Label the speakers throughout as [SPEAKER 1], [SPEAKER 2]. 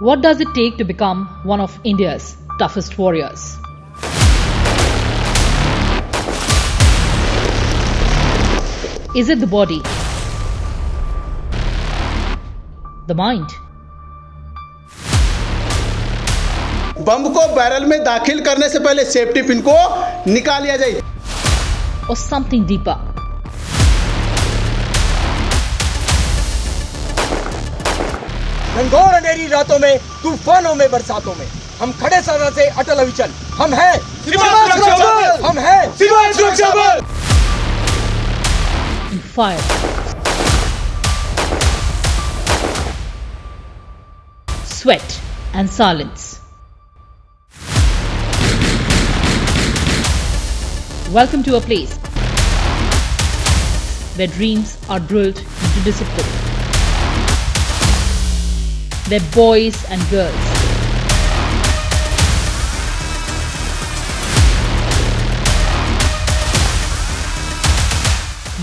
[SPEAKER 1] What does it take to become one of India's toughest warriors? Is it the body? The mind?
[SPEAKER 2] बम को barrel में दाखिल करने से पहले सेफ्टी पिन को निकाल लिया जाए.
[SPEAKER 1] Or something deeper?
[SPEAKER 3] घनघोर अंधेरी रातों में, तूफानों में, बरसातों में हम खड़े सदा से अटल अविचल. हम हैं सीमा सुरक्षा बल. हम हैं सीमा सुरक्षा बल.
[SPEAKER 1] In fire, sweat and silence. Welcome to a place where dreams are drilled into discipline. They're boys and girls.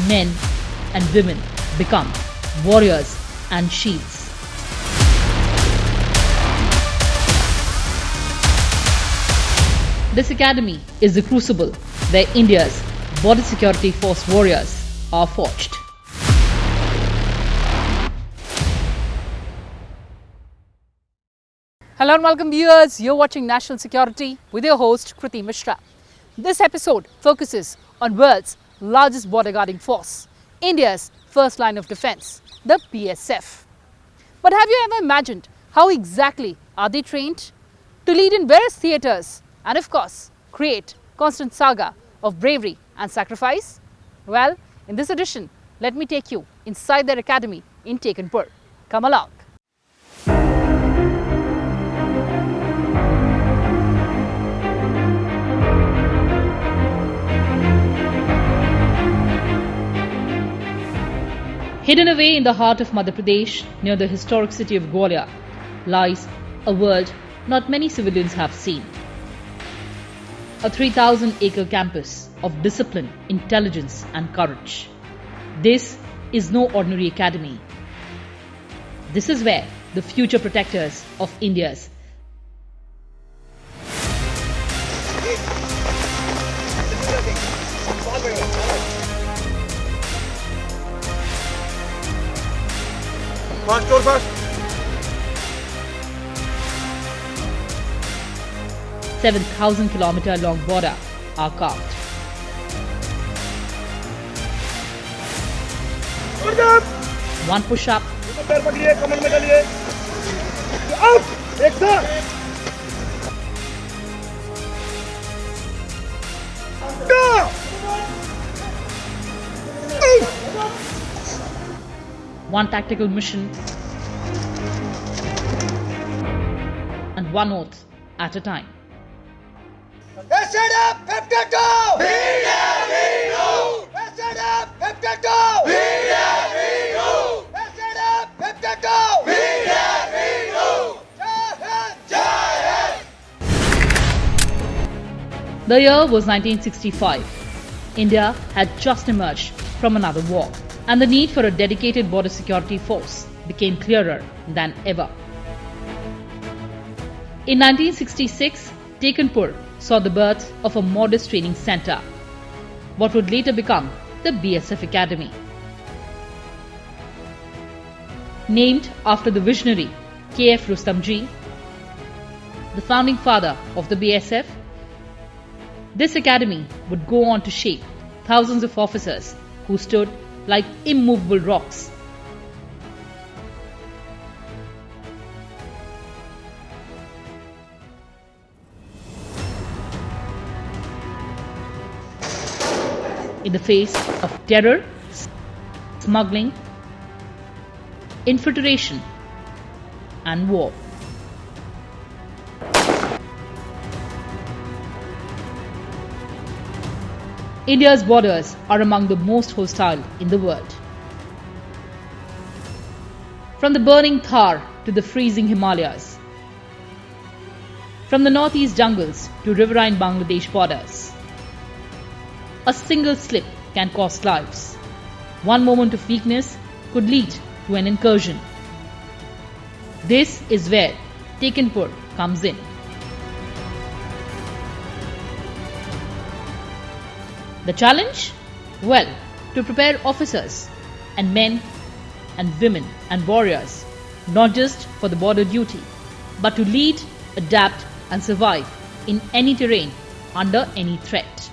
[SPEAKER 1] Men and women become warriors and shields. This academy is the crucible where India's border security force warriors are forged. Hello and welcome viewers, you're watching National Security with your host Kriti Mishra. This episode focuses on world's largest border guarding force, India's first line of defense, the BSF. But have you ever imagined how exactly are they trained? To lead in various theatres and of course create constant saga of bravery and sacrifice? Well, in this edition, let me take you inside their academy in Tekanpur. Come along. Hidden away in the heart of Madhya Pradesh, near the historic city of Gwalior, lies a world not many civilians have seen. A 3,000-acre campus of discipline, intelligence and courage. This is no ordinary academy. This is where the future protectors of India's
[SPEAKER 3] Fast or fast.
[SPEAKER 1] 7,000-kilometer long border are carved. One push-up,
[SPEAKER 3] पैर पकड़िए, कमर में डालिए. Up, एक साथ.
[SPEAKER 1] one tactical mission, and one oath at a time.
[SPEAKER 3] Set up, 52. Set up, 52. Set up, 52.
[SPEAKER 1] The year was 1965. India had just emerged from another war, and the need for a dedicated border security force became clearer than ever. In 1966, Tekanpur saw the birth of a modest training centre, what would later become the BSF Academy. Named after the visionary K.F. Rustamji, the founding father of the BSF, this academy would go on to shape thousands of officers who stood like immovable rocks. In the face of terror, smuggling, infiltration, and war. India's borders are among the most hostile in the world. From the burning Thar to the freezing Himalayas, from the northeast jungles to riverine Bangladesh borders, a single slip can cost lives. One moment of weakness could lead to an incursion. This is where Tekanpur comes in. The challenge? Well, to prepare officers and men and women and warriors, not just for the border duty, but to lead, adapt and survive in any terrain under any threat.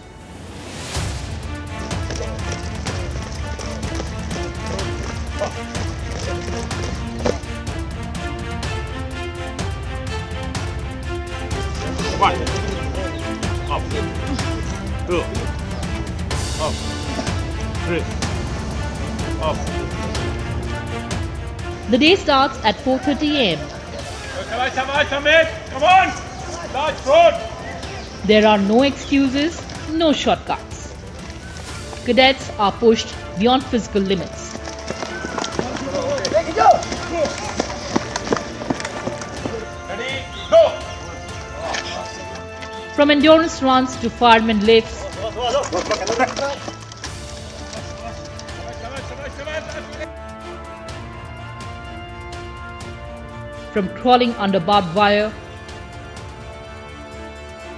[SPEAKER 4] One. Up. Two. Up. Three. Up.
[SPEAKER 1] The day starts at 4:30 am.
[SPEAKER 4] Come on! Large road!
[SPEAKER 1] There are no excuses, no shortcuts. Cadets are pushed beyond physical limits.
[SPEAKER 4] Ready? Go!
[SPEAKER 1] From endurance runs to fireman lifts, from crawling under barbed wire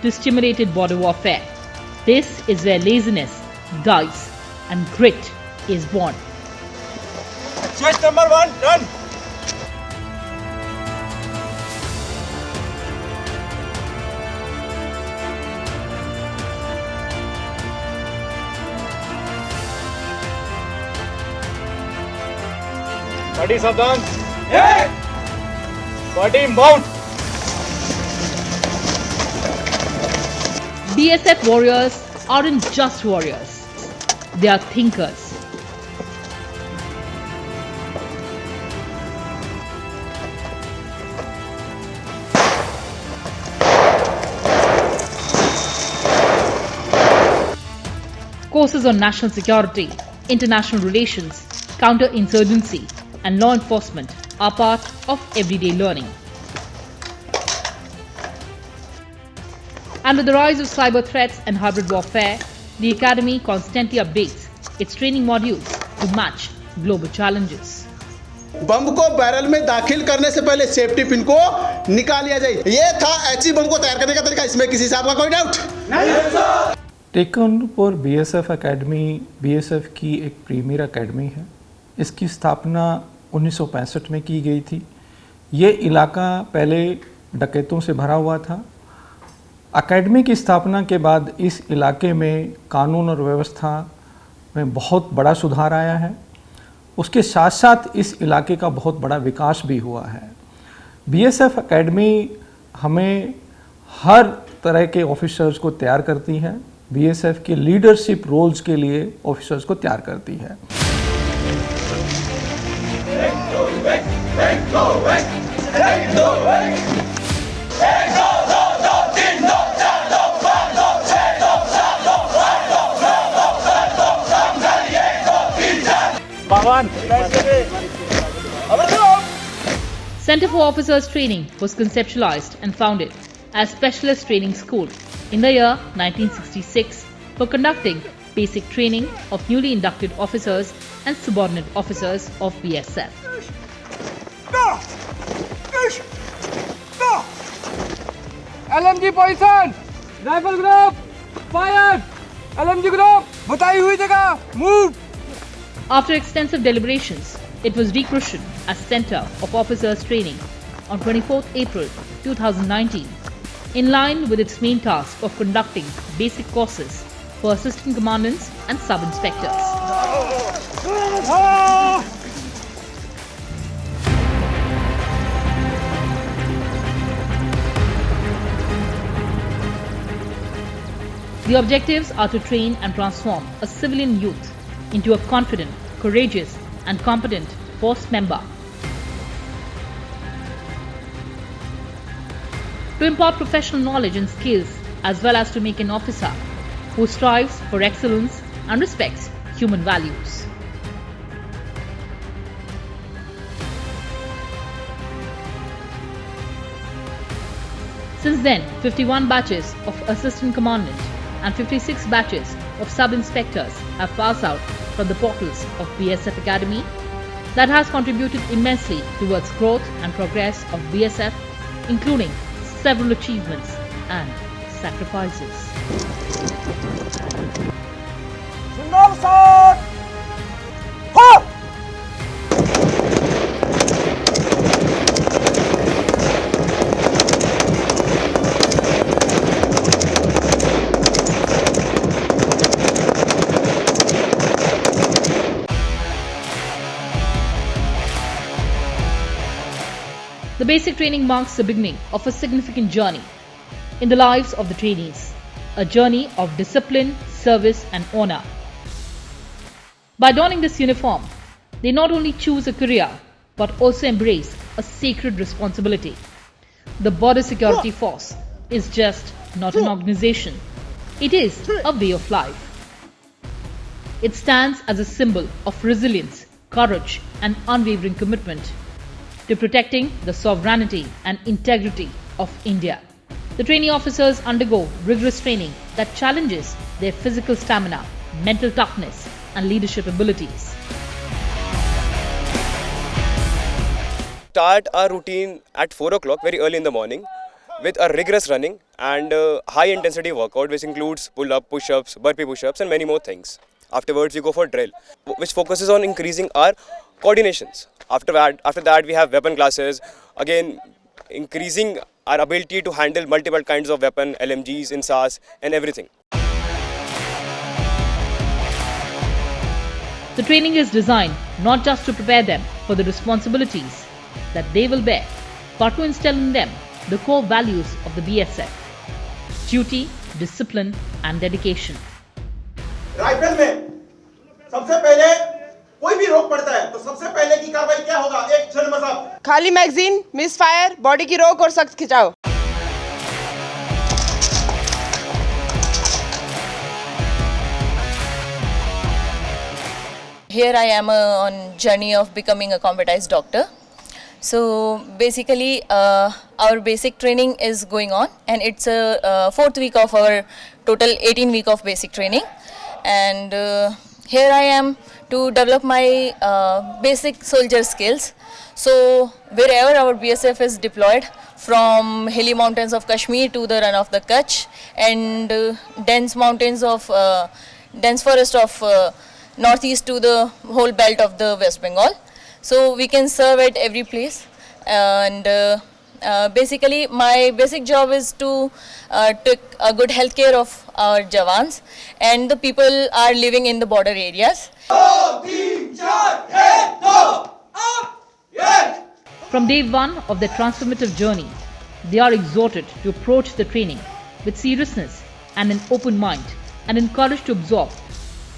[SPEAKER 1] to stimulated border warfare. This is where laziness dies and grit is born.
[SPEAKER 3] Chest number 1, done. Party Saddam. Yeah. Party mount.
[SPEAKER 1] BSF warriors aren't just warriors, they are thinkers. Courses on national security, international relations, counter-insurgency and law enforcement are part of everyday learning. And with the rise of cyber threats and hybrid warfare, the Academy constantly updates its training modules to match global challenges.
[SPEAKER 2] बम को barrel में दाखिल करने से पहले safety pin को निकाल लिया जाए। ये था एचई बम को तैयार करने का तरीका। इसमें किसी साहब का कोई डाउट नहीं?
[SPEAKER 5] टेकनपुर बीएसएफ एकेडमी बीएसएफ की एक प्रीमियर एकेडमी है। इसकी स्थापना 1965 में की गई थी। ये इलाका पहले डकैतों से भरा हुआ था। एकेडमी की स्थापना के बाद इस इलाके में कानून और व्यवस्था में बहुत बड़ा सुधार आया है। उसके साथ साथ इस इलाके का बहुत बड़ा विकास भी हुआ है। बीएसएफ एकेडमी हमें हर तरह के ऑफिसर्स को तैयार करती है। बीएसएफ के लीडरशिप रोल्स के लिए ऑफिसर्स को तैयार करती है।
[SPEAKER 1] Center for Officers Training was conceptualized and founded as Specialist Training School in the year 1966 for conducting basic training of newly inducted officers and subordinate officers of BSF.
[SPEAKER 3] LMG position, rifle group, fire. LMG group, बताई हुई जगह, move.
[SPEAKER 1] After extensive deliberations, it was rechristened as Center of Officers Training on 24th April 2019, in line with its main task of conducting basic courses for assistant commandants and sub-inspectors. The objectives are to train and transform a civilian youth into a confident, courageous and competent force member. To impart professional knowledge and skills as well as to make an officer who strives for excellence and respects human values. Since then, 51 batches of assistant commandant and 56 batches of sub-inspectors have passed out from the portals of BSF Academy. That has contributed immensely towards growth and progress of BSF including several achievements and sacrifices.
[SPEAKER 3] Single shot! Hop!
[SPEAKER 1] The basic training marks the beginning of a significant journey in the lives of the trainees, a journey of discipline, service and honor. By donning this uniform, they not only choose a career but also embrace a sacred responsibility. The Border Security Force is just not an organization, it is a way of life. It stands as a symbol of resilience, courage and unwavering commitment to protecting the sovereignty and integrity of India. The trainee officers undergo rigorous training that challenges their physical stamina, mental toughness, and leadership abilities.
[SPEAKER 6] Start our routine at 4 o'clock very early in the morning with a rigorous running and high intensity workout which includes pull-up, push-ups, burpee push-ups and many more things. Afterwards we go for drill which focuses on increasing our coordinations. After that we have weapon classes, again increasing our ability to handle multiple kinds of weapon, LMGs, INSAS and everything.
[SPEAKER 1] The training is designed not just to prepare them for the responsibilities that they will bear, but to instill in them the core values of the BSF: duty, discipline and dedication.
[SPEAKER 2] Rifle में सबसे पहले कोई भी रोक पड़ता है तो सबसे पहले की कार्रवाई क्या होगा? एक क्षण मसाफ,
[SPEAKER 7] खाली मैगजीन, मिस फायर, बॉडी की रोक और सख्त खिंचाव।
[SPEAKER 8] Here I am on journey of becoming a combatized doctor. So basically our basic training is going on and it's a 4th week of our total 18 week of basic training, and here I am to develop my basic soldier skills. So wherever our BSF is deployed, from hilly mountains of Kashmir to the run of the Kutch and dense mountains of dense forest of northeast to the whole belt of the West Bengal, so we can serve at every place. And basically my basic job is to take a good health care of our Jawans and the people are living in the border areas.
[SPEAKER 1] From day one of their transformative journey, they are exhorted to approach the training with seriousness and an open mind, and encouraged to absorb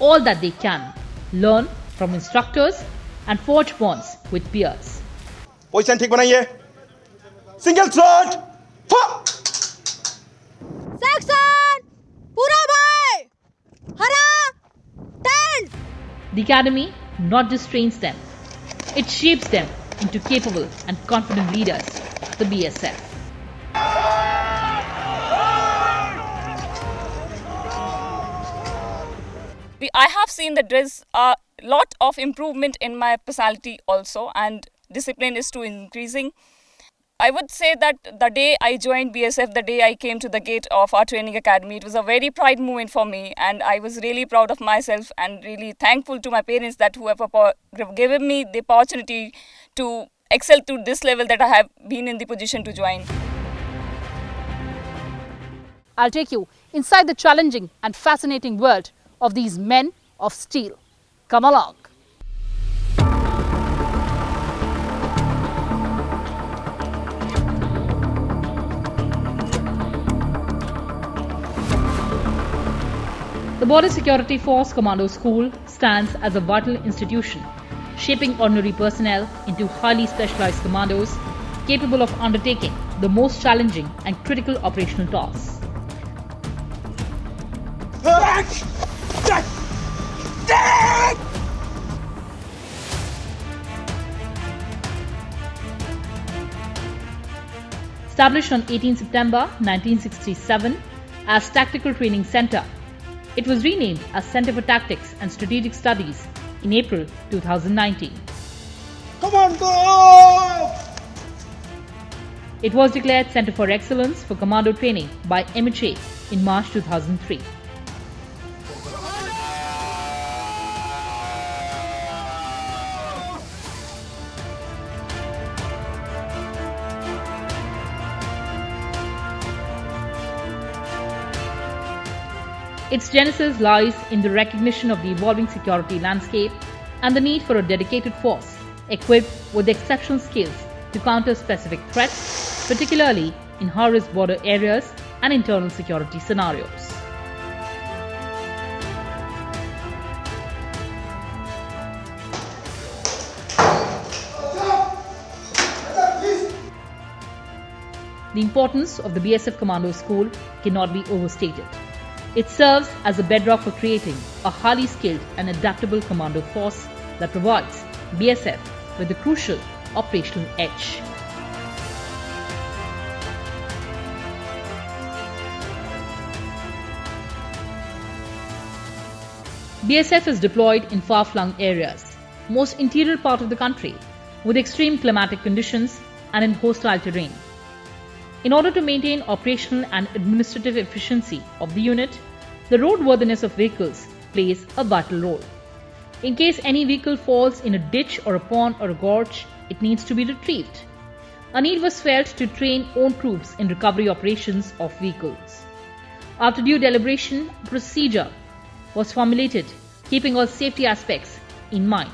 [SPEAKER 1] all that they can, learn from instructors and forge bonds with peers.
[SPEAKER 3] Position ठीक बनाइए, single shot,
[SPEAKER 9] section पूरा भाई, हरा, tent.
[SPEAKER 1] The academy not just trains them, it shapes them into capable and confident leaders, the BSF.
[SPEAKER 10] I have seen that there is a lot of improvement in my personality also, and discipline is too increasing. I would say that the day I joined BSF, the day I came to the gate of our training academy, it was a very pride moment for me, and I was really proud of myself and really thankful to my parents that who have given me the opportunity to excel to this level that I have been in the position to join.
[SPEAKER 1] I'll take you inside the challenging and fascinating world of these men of steel. Come along. The Border Security Force Commando School stands as a vital institution, shaping ordinary personnel into highly specialized commandos capable of undertaking the most challenging and critical operational tasks. Established on 18 September 1967 as Tactical Training Center, it was renamed as Center for Tactics and Strategic Studies in April 2019. It was declared Center for Excellence for Commando Training by MHA in March 2003. Its genesis lies in the recognition of the evolving security landscape and the need for a dedicated force equipped with exceptional skills to counter specific threats, particularly in high-risk border areas and internal security scenarios. The importance of the BSF Commando School cannot be overstated. It serves as a bedrock for creating a highly skilled and adaptable commando force that provides BSF with a crucial operational edge. BSF is deployed in far-flung areas, most interior part of the country, with extreme climatic conditions and in hostile terrain. In order to maintain operational and administrative efficiency of the unit, the roadworthiness of vehicles plays a vital role. In case any vehicle falls in a ditch or a pond or a gorge, it needs to be retrieved. A need was felt to train own troops in recovery operations of vehicles. After due deliberation, a procedure was formulated, keeping all safety aspects in mind.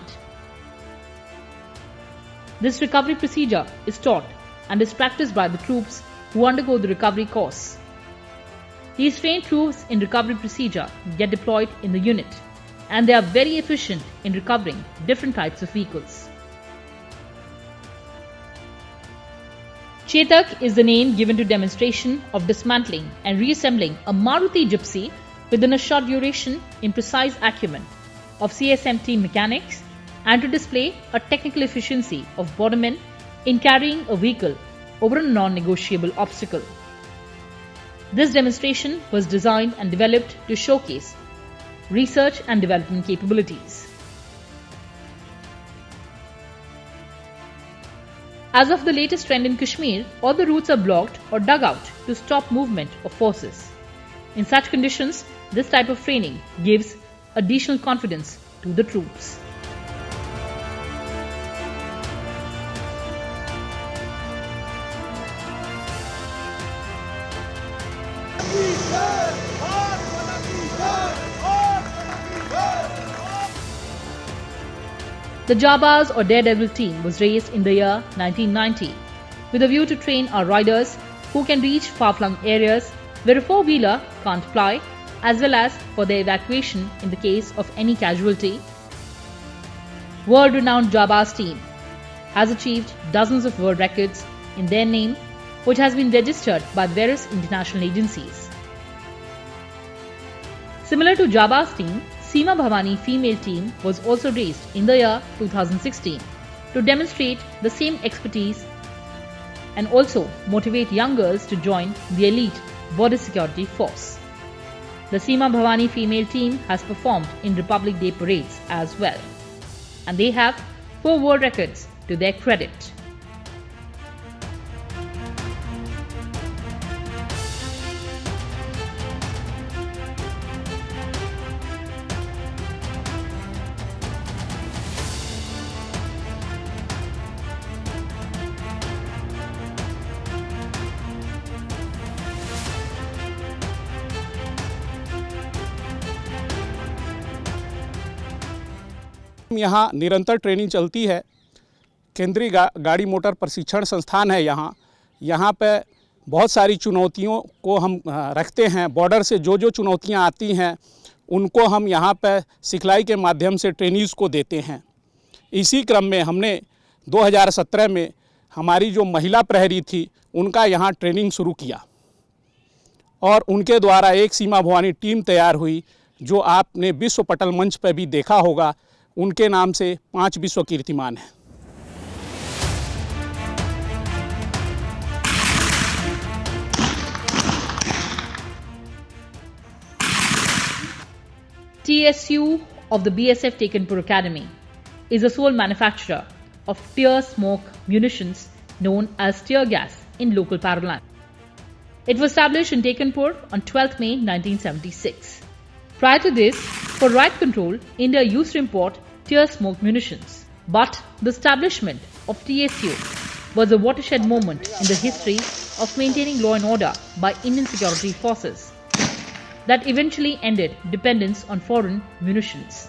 [SPEAKER 1] This recovery procedure is taught and is practiced by the troops who undergo the recovery course. These trained troops in recovery procedure get deployed in the unit, and they are very efficient in recovering different types of vehicles. Chetak is the name given to demonstration of dismantling and reassembling a Maruti Gypsy within a short duration in precise acumen of CSMT mechanics and to display a technical efficiency of bordermen in carrying a vehicle over a non-negotiable obstacle. This demonstration was designed and developed to showcase research and development capabilities. As of the latest trend in Kashmir, all the routes are blocked or dug out to stop movement of forces. In such conditions, this type of training gives additional confidence to the troops. The Jabaz or Daredevil team was raised in the year 1990 with a view to train our riders who can reach far-flung areas where a four-wheeler can't fly, as well as for their evacuation in the case of any casualty. World-renowned Jabaz team has achieved dozens of world records in their name, which has been registered by various international agencies. Similar to Jabaz team, Seema Bhavani female team was also raised in the year 2016 to demonstrate the same expertise and also motivate young girls to join the elite border security force. The Seema Bhavani female team has performed in Republic Day parades as well, and they have 4 world records to their credit.
[SPEAKER 11] यहाँ निरंतर training चलती है। केंद्रीय गाड़ी motor प्रशिक्षण संस्थान है यहाँ पे बहुत सारी चुनौतियों को हम रखते हैं। बॉर्डर से जो चुनौतियाँ आती हैं उनको हम यहाँ पे सिखलाई के माध्यम से ट्रेनीज़ को देते हैं। इसी क्रम में हमने 2017 में हमारी जो महिला प्रहरी थी उनका यहाँ ट्रेनिंग शुरू किया और उनके द्वारा एक सीमा भवानी टीम तैयार हुई जो आपने विश्व पटल मंच पर भी देखा होगा। उनके नाम से 5 विश्व कीर्तिमान हैं।
[SPEAKER 1] TSU of the BSF Tekanpur Academy is the sole manufacturer of tear smoke munitions known as tear gas in local parlance. It was established in Tekanpur on 12th May 1976. Prior to this, for riot control, India used to import tear smoke munitions. But the establishment of TSU was a watershed moment in the history of maintaining law and order by Indian security forces that eventually ended dependence on foreign munitions.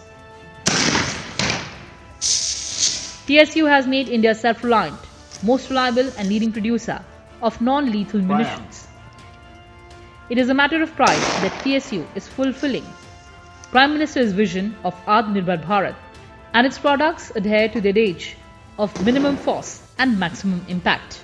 [SPEAKER 1] TSU has made India self-reliant, most reliable and leading producer of non-lethal munitions. It is a matter of pride that TSU is fulfilling Prime Minister's vision of Atmanirbhar Bharat, and its products adhere to the adage of minimum force and maximum impact.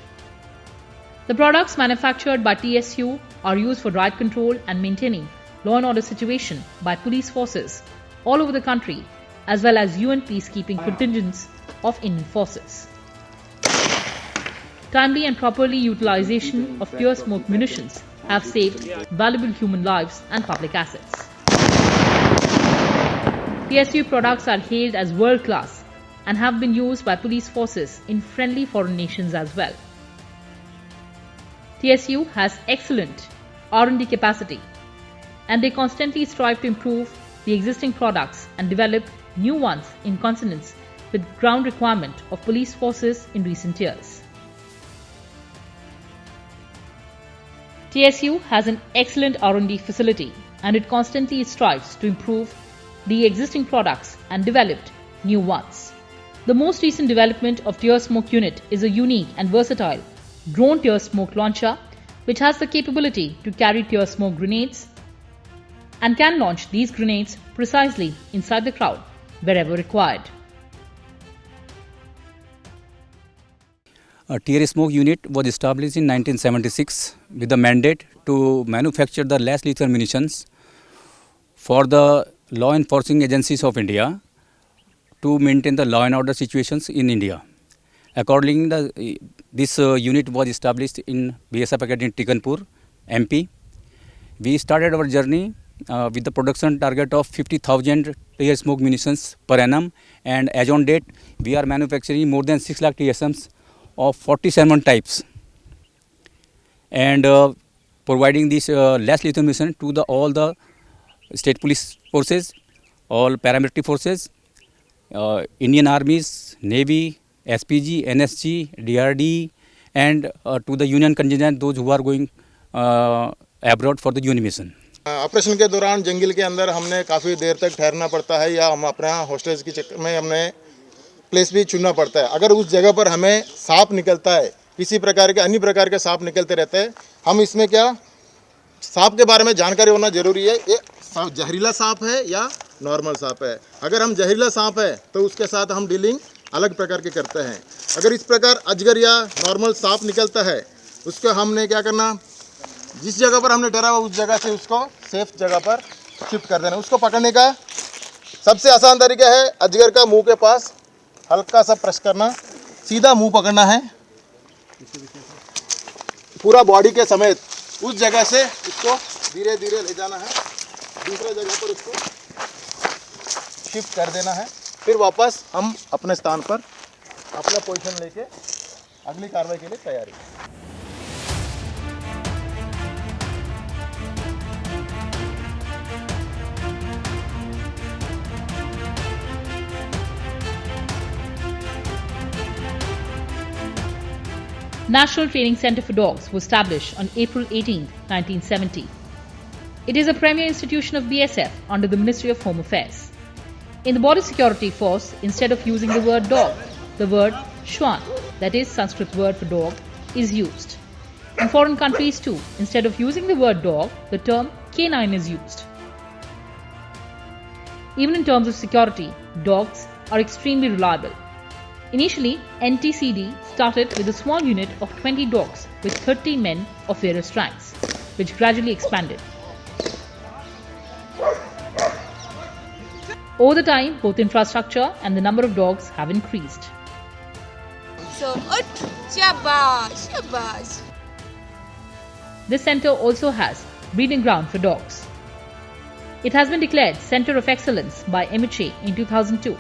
[SPEAKER 1] The products manufactured by TSU are used for riot control and maintaining law and order situation by police forces all over the country, as well as UN peacekeeping contingents of Indian forces. Timely and properly utilization of tear smoke munitions have saved valuable human lives and public assets. TSU products are hailed as world-class and have been used by police forces in friendly foreign nations as well. TSU has excellent R&D capacity, and they constantly strive to improve the existing products and develop new ones in consonance with ground requirement of police forces in recent years. TSU has an excellent R&D facility, and it constantly strives to improve the existing products and develop new ones. The most recent development of tear smoke unit is a unique and versatile drone tear smoke launcher, which has the capability to carry tear smoke grenades and can launch these grenades precisely inside the crowd wherever required.
[SPEAKER 12] A tear smoke unit was established in 1976 with the mandate to manufacture the less lethal munitions for the law enforcing agencies of India to maintain the law and order situations in India. Accordingly, this unit was established in BSF Academy in Tekanpur, MP. We started our journey with the production target of 50,000 tear smoke munitions per annum, and as on date, we are manufacturing more than 6 lakh TSMs of 47 types and providing this less lethal munition to all the state police forces, all paramilitary forces, Indian armies, Navy, SPG, NSG, DRD, and to the union contingent, those who are going abroad for the UN mission.
[SPEAKER 13] Operation के दौरान जंगल के अंदर हमने काफ़ी देर तक ठहरना पड़ता है, या हम अपने यहाँ हॉस्टेज के चक्कर में हमने प्लेस भी चुनना पड़ता है. अगर उस जगह पर हमें सांप निकलता है, किसी प्रकार के अन्य प्रकार के सांप निकलते रहते हैं, हम इसमें क्या सांप के बारे में जानकारी होना जरूरी है. ये जहरीला सांप है या नॉर्मल सांप है. अगर हम जहरीला सांप है तो उसके साथ हम डीलिंग अलग प्रकार के करते हैं. अगर इस प्रकार अजगर या नॉर्मल सांप निकलता है, उसको हमने क्या करना, जिस जगह पर हमने डरा हुआ उस जगह से उसको सेफ जगह पर शिफ्ट कर देना. उसको पकड़ने का सबसे आसान तरीका है अजगर का मुंह के पास हल्का सा प्रेस करना, सीधा मुंह पकड़ना है, पूरा बॉडी के समेत उस जगह से उसको धीरे धीरे ले जाना है, दूसरे जगह पर उसको शिफ्ट कर देना है. फिर वापस हम अपने स्थान पर अपना पोजीशन लेके अगली कार्रवाई के लिए तैयारी.
[SPEAKER 1] National Training Centre for Dogs was established on April 18, 1970. It is a premier institution of BSF under the Ministry of Home Affairs. In the Border Security Force, instead of using the word dog, the word shwan, that is Sanskrit word for dog, is used. In foreign countries too, instead of using the word dog, the term canine is used. Even in terms of security, dogs are extremely reliable. Initially, NTCD started with a small unit of 20 dogs with 30 men of various ranks, which gradually expanded. Over the time, both infrastructure and the number of dogs have increased.
[SPEAKER 9] So, shabash, shabash.
[SPEAKER 1] This centre also has breeding ground for dogs. It has been declared Centre of Excellence by MHA in 2002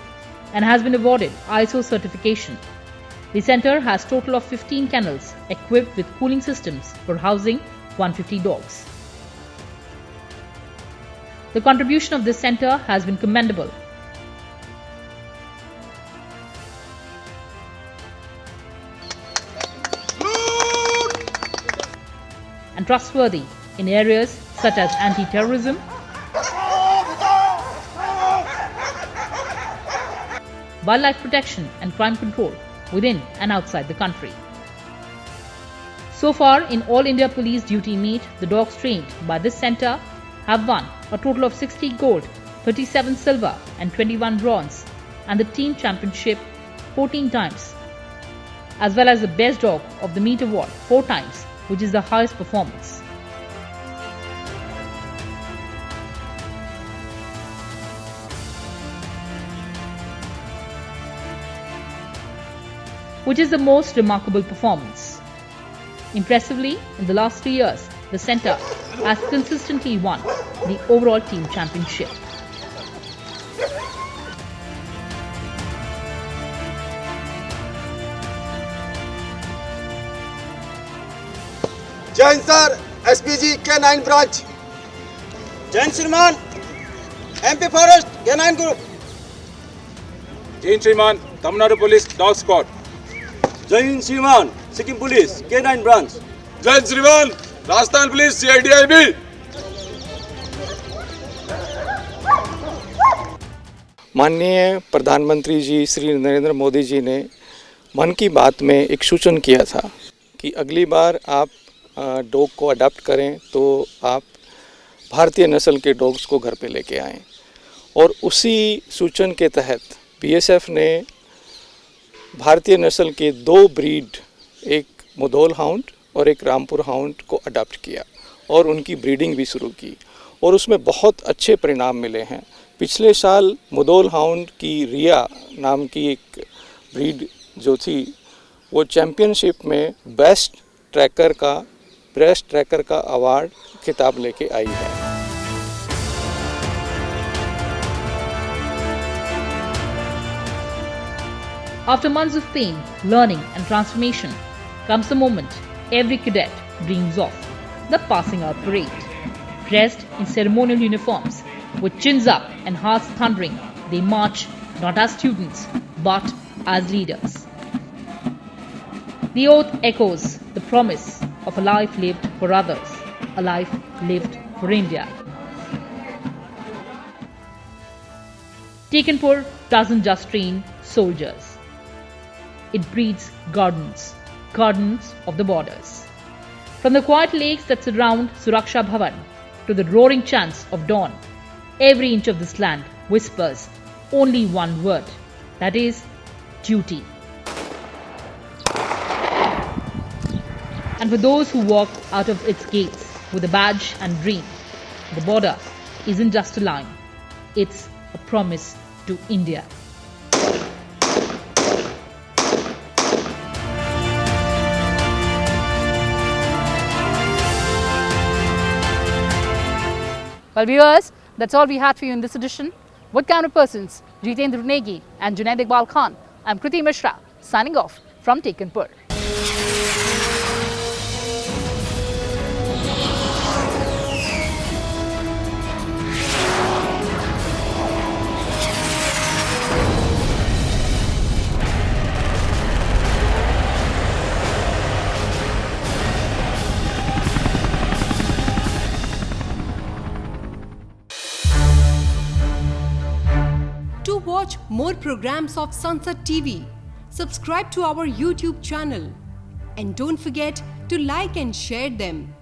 [SPEAKER 1] and has been awarded ISO certification. The centre has total of 15 kennels equipped with cooling systems for housing 150 dogs. The contribution of this centre has been commendable. And trustworthy in areas such as anti-terrorism, wildlife protection and crime control within and outside the country. So far, in All India Police Duty Meet, the dogs trained by this centre have won a total of 60 gold, 37 silver and 21 bronze, and the team championship 14 times, as well as the best dog of the meet award 4 times, which is the highest performance. Which is the most remarkable performance. Impressively, in the last 3 years, the centre has consistently won the overall team championship.
[SPEAKER 3] जय Hind sir, SPG K9 branch. जय हिंद श्रीमान, MP forest K9 group.
[SPEAKER 4] जय हिंद श्रीमान, Tamil Nadu police dog squad.
[SPEAKER 3] जय हिंद श्रीमान, Sikkim police K9 branch.
[SPEAKER 4] जय हिंद श्रीमान, Rajasthan police CIDIB।
[SPEAKER 5] माननीय प्रधानमंत्री जी श्री नरेंद्र मोदी जी ने मन की बात में एक सूचन किया था कि अगली बार आप डॉग को अडॉप्ट करें तो आप भारतीय नस्ल के डॉग्स को घर पे लेके आएं, और उसी सूचन के तहत BSF ने भारतीय नस्ल के 2 ब्रीड, एक मुधोल हाउंड और एक रामपुर हाउंड को अडॉप्ट किया और उनकी ब्रीडिंग भी शुरू की, और उसमें बहुत अच्छे परिणाम मिले हैं। पिछले साल मुधोल हाउंड की रिया नाम की एक ब्रीड जो थी वो चैम्पियनशिप में बेस्ट ट्रैकर का अवार्ड खिताब लेके आई है।
[SPEAKER 1] After months of pain, learning and transformation comes the moment every cadet dreams of, the passing out parade. Dressed in ceremonial uniforms, with chins up and hearts thundering, they march not as students but as leaders. The oath echoes the promise of a life lived for others, a life lived for India. Tekanpur doesn't just train soldiers. It breeds gardens of the borders. From the quiet lakes that surround Suraksha Bhavan to the roaring chants of dawn, every inch of this land whispers only one word, that is duty. And for those who walk out of its gates with a badge and dream, the border isn't just a line, it's a promise to India. Well, viewers, that's all we had for you in this edition. With camera persons Jitendra Negi and Junaid Iqbal Khan, I'm Kriti Mishra, signing off from Tekanpur.
[SPEAKER 14] To watch more programs of Sunset TV, subscribe to our YouTube channel and don't forget to like and share them.